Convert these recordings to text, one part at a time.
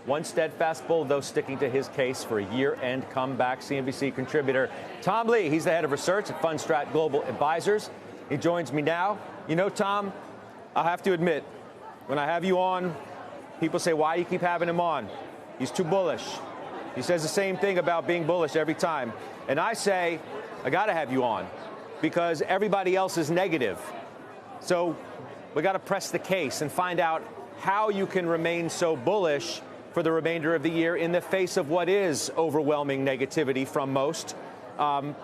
One steadfast bull, though, sticking to his case for a year-end comeback. CNBC contributor Tom Lee, he's the head of research at Fundstrat Global Advisors. He joins me now. You know, Tom, I have to admit, when I have you on, people say, why you keep having him on? He's too bullish. He says the same thing about being bullish every time. And I say, I got to have you on because everybody else is negative. So we got to press the case and find out how you can remain so bullish for the remainder of the year in the face of what is overwhelming negativity from most. How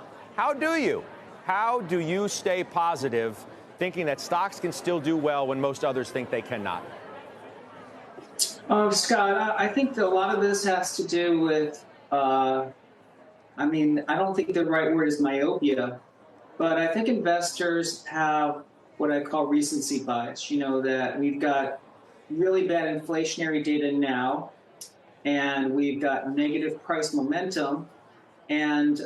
do you stay positive, thinking that stocks can still do well when most others think they cannot? Scott, I think that a lot of this has to do with, I don't think the right word is myopia, but I think investors have what I call recency bias. You know, that we've got really bad inflationary data now, and we've got negative price momentum. And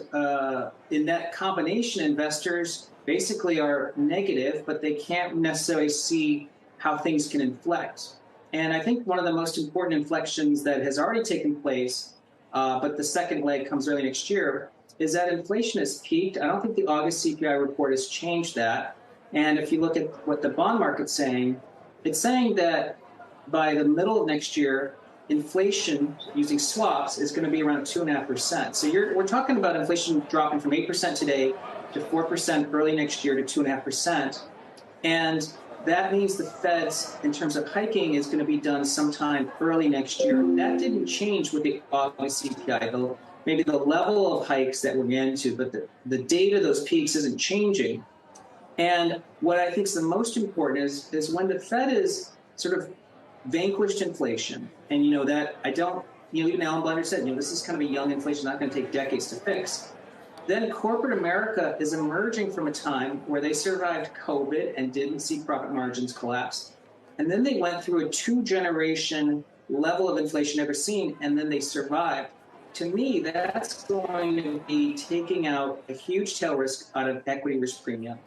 in that combination, investors basically are negative, but they can't necessarily see how things can inflect. And I think one of the most important inflections that has already taken place, but the second leg comes early next year, is that inflation has peaked. I don't think the August CPI report has changed that. And if you look at what the bond market's saying, it's saying that by the middle of next year, inflation using swaps is going to be around 2.5%. So we're talking about inflation dropping from 8% today to 4% early next year to 2.5%. And that means the Fed's, in terms of hiking, is going to be done sometime early next year. That didn't change with the August CPI, though. Maybe the level of hikes that we're into, but the data, those peaks, isn't changing. And what I think is the most important is when the Fed is sort of vanquished inflation, and even Alan Blunder said, this is kind of a young inflation, not going to take decades to fix. Then corporate America is emerging from a time where they survived COVID and didn't see profit margins collapse. And then they went through a 2-generation level of inflation never seen, and then they survived. To me, that's going to be taking out a huge tail risk out of equity risk premium.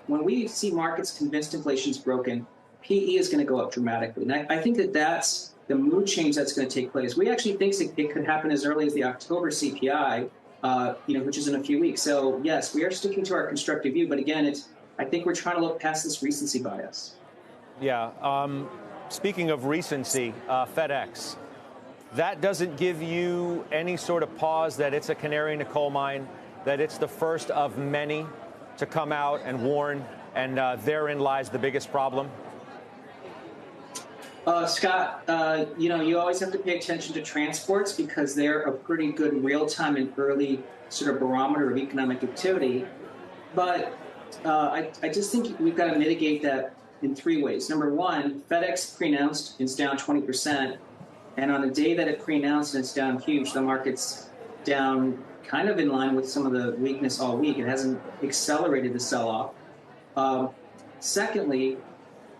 When we see markets convinced inflation is broken, PE is going to go up dramatically. And I think that's the mood change that's going to take place. We actually think it could happen as early as the October CPI, which is in a few weeks. So yes, we are sticking to our constructive view, but again, I think we're trying to look past this recency bias. Yeah. Speaking of recency, FedEx, that doesn't give you any sort of pause that it's a canary in a coal mine, that it's the first of many to come out and warn, and therein lies the biggest problem? Scott, you always have to pay attention to transports because they're a pretty good real-time and early sort of barometer of economic activity. But I just think we've got to mitigate that in 3 ways. Number one, FedEx pre-announced it's down 20%. And on the day that it pre-announced and it's down huge, the market's down kind of in line with some of the weakness all week. It hasn't accelerated the sell-off. Secondly,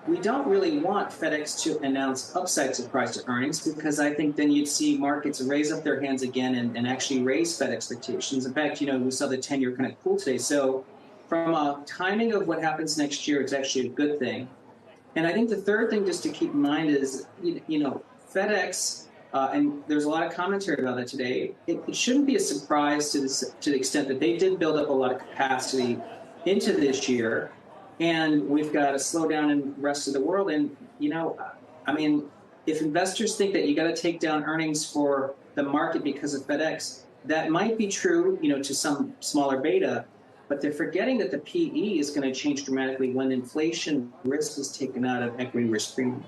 we don't really want FedEx to announce upside surprise to earnings because I think then you'd see markets raise up their hands again and actually raise Fed expectations. In fact, we saw the 10-year kind of cool today. So from a timing of what happens next year, it's actually a good thing. And I think the third thing just to keep in mind is, FedEx, and there's a lot of commentary about that today, it shouldn't be a surprise to the extent that they did build up a lot of capacity into this year. And we've got a slowdown in the rest of the world. And, if investors think that you got to take down earnings for the market because of FedEx, that might be true, to some smaller beta. But they're forgetting that the PE is going to change dramatically when inflation risk is taken out of equity risk premium.